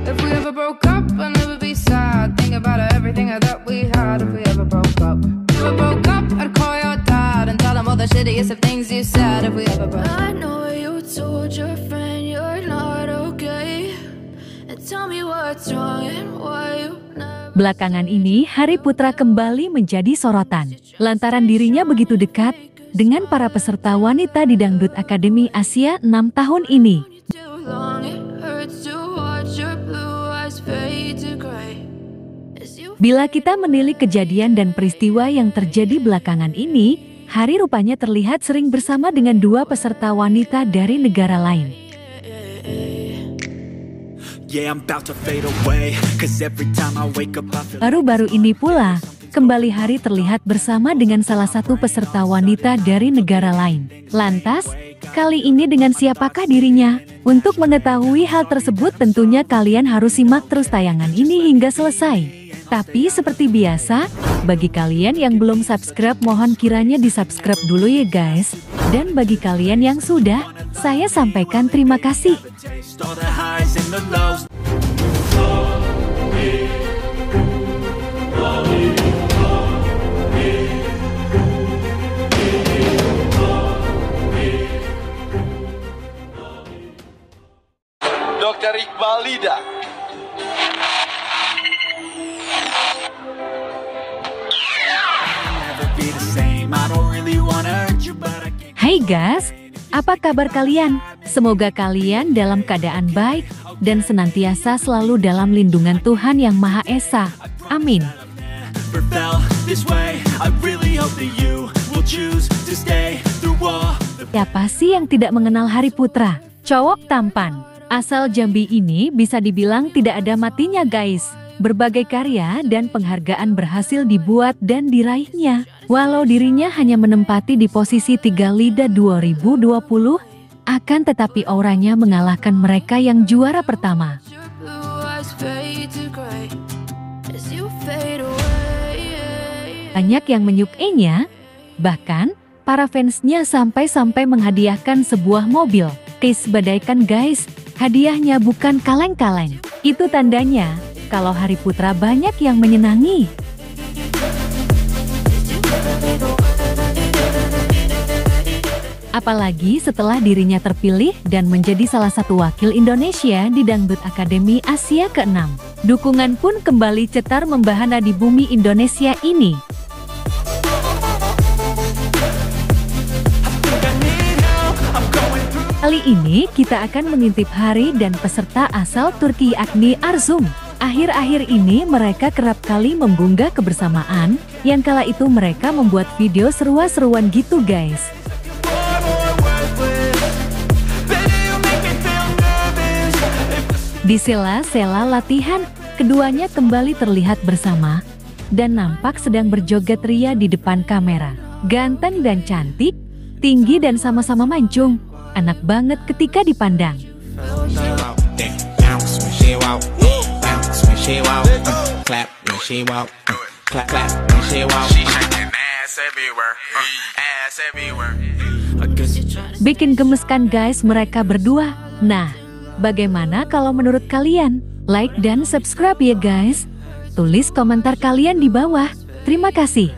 If we ever broke up, I'd never be sad. Think about everything I thought we had. If we ever broke up, I'd call your dad and tell him all the shittiest of things you said. If we ever broke up. I know you told your friend you're not okay, and tell me what's wrong and why you never. Belakangan ini, Hari Putra kembali menjadi sorotan. Lantaran dirinya begitu dekat dengan para peserta wanita di Dangdut Akademi Asia 6 tahun ini. Bila kita menilik kejadian dan peristiwa yang terjadi belakangan ini, Hari rupanya terlihat sering bersama dengan dua peserta wanita dari negara lain. Baru-baru ini pula, kembali Hari terlihat bersama dengan salah satu peserta wanita dari negara lain. Lantas, kali ini dengan siapakah dirinya? Untuk mengetahui hal tersebut tentunya kalian harus simak terus tayangan ini hingga selesai. Tapi seperti biasa, bagi kalian yang belum subscribe mohon kiranya di-subscribe dulu ya guys. Dan bagi kalian yang sudah, saya sampaikan terima kasih. Dr. Iqbal Lida. Hai guys, apa kabar kalian? Semoga kalian dalam keadaan baik dan senantiasa selalu dalam lindungan Tuhan Yang Maha Esa. Amin. Siapa sih yang tidak mengenal Hari Putra? Cowok tampan, asal Jambi ini bisa dibilang tidak ada matinya guys. Berbagai karya dan penghargaan berhasil dibuat dan diraihnya. Walau dirinya hanya menempati di posisi 3 Lida 2020, akan tetapi auranya mengalahkan mereka yang juara pertama. Banyak yang menyukainya, bahkan para fansnya sampai-sampai menghadiahkan sebuah mobil. Case badaikan guys, hadiahnya bukan kaleng-kaleng. Itu tandanya kalau Hari Putra banyak yang menyenangi. Apalagi setelah dirinya terpilih dan menjadi salah satu wakil Indonesia di Dangdut Akademi Asia ke-6. Dukungan pun kembali cetar membahana di bumi Indonesia ini. Kali ini kita akan mengintip Hari dan peserta asal Turki yakni Arzum. Akhir-akhir ini mereka kerap kali mengunggah kebersamaan, yang kala itu mereka membuat video seru-seruan gitu guys. Di sela-sela latihan, keduanya kembali terlihat bersama, dan nampak sedang berjoget ria di depan kamera. Ganteng dan cantik, tinggi dan sama-sama mancung, anak banget ketika dipandang. Bikin gemeskan guys mereka berdua. Nah, bagaimana kalau menurut kalian? Like dan subscribe ya guys. Tulis komentar kalian di bawah. Terima kasih.